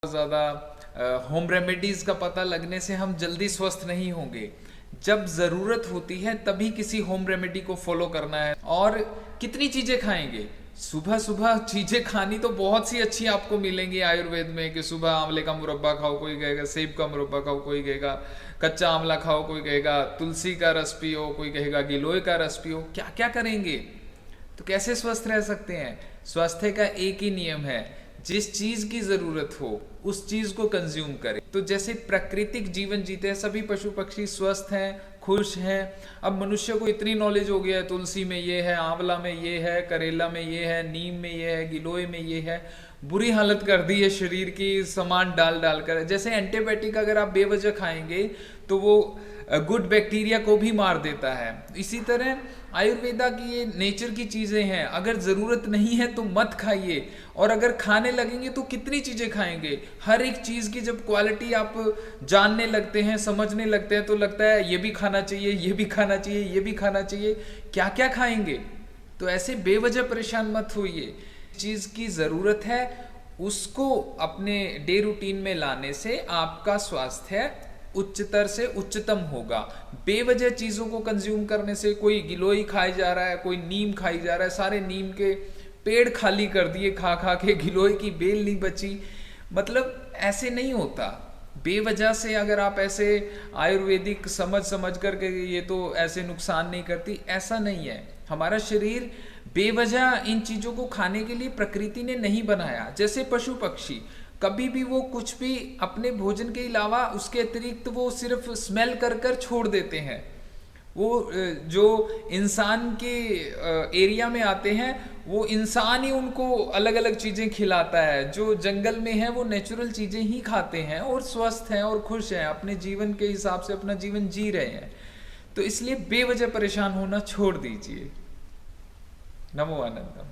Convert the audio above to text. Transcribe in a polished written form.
ज़्यादा home remedies का पता लगने से हम जल्दी स्वस्थ नहीं होंगे। जब ज़रूरत होती है तभी किसी होम रेमेडी को फॉलो करना है। और कितनी चीज़ें खाएंगे, सुबह सुबह चीज़ें खानी तो बहुत सी अच्छी आपको मिलेंगी आयुर्वेद में, कि सुबह आंवले का मुरब्बा खाओ, कोई कहेगा सेब का मुरब्बा खाओ, कोई कहेगा कच्चा आंवला खाओ, कोई कहेगा तुलसी का रस पियो, कोई कहेगा गिलोय का रस पियो। क्या क्या करेंगे तो कैसे स्वस्थ रह सकते हैं? स्वास्थ्य का एक ही नियम है, जिस चीज की जरूरत हो उस चीज को कंज्यूम करें। तो जैसे प्राकृतिक जीवन जीते हैं सभी पशु पक्षी, स्वस्थ हैं, खुश हैं। अब मनुष्य को इतनी नॉलेज हो गया है, तुलसी में ये है, आंवला में ये है, करेला में ये है, नीम में ये है, गिलोय में ये है। बुरी हालत कर दी है शरीर की सामान डाल डाल कर। जैसे एंटीबायोटिक अगर आप बेवजह खाएंगे तो वो गुड बैक्टीरिया को भी मार देता है। इसी तरह आयुर्वेदा की ये नेचर की चीज़ें हैं, अगर ज़रूरत नहीं है तो मत खाइए, और अगर खाने लगेंगे तो कितनी चीज़ें खाएंगे। हर एक चीज़ की जब क्वालिटी आप जानने लगते हैं, समझने लगते हैं, तो लगता है ये भी खाना चाहिए, ये भी खाना चाहिए, ये भी खाना चाहिए। क्या क्या खाएंगे? तो ऐसे बेवजह परेशान मत होइए। चीज़ की ज़रूरत है उसको अपने डे रूटीन में लाने से आपका स्वास्थ्य उच्चतर से उच्चतम होगा। बेवजह चीज़ों को कंज्यूम करने से, कोई गिलोय खाई जा रहा है, कोई नीम खाई जा रहा है, सारे नीम के पेड़ खाली कर दिए खा खा के, गिलोय की बेल नहीं बची। मतलब ऐसे नहीं होता। बेवजह से अगर आप ऐसे आयुर्वेदिक समझ समझ करके ये तो ऐसे नुकसान नहीं करती, ऐसा नहीं है। हमारा शरीर बेवजह इन चीज़ों को खाने के लिए प्रकृति ने नहीं बनाया। जैसे पशु पक्षी, कभी भी वो कुछ भी अपने भोजन के अलावा उसके अतिरिक्त वो सिर्फ स्मेल कर कर छोड़ देते हैं। वो जो इंसान के एरिया में आते हैं, वो इंसान ही उनको अलग अलग चीज़ें खिलाता है। जो जंगल में है वो नेचुरल चीज़ें ही खाते हैं और स्वस्थ हैं और खुश हैं, अपने जीवन के हिसाब से अपना जीवन जी रहे हैं। तो इसलिए बेवजह परेशान होना छोड़ दीजिए। नमो आनंदम।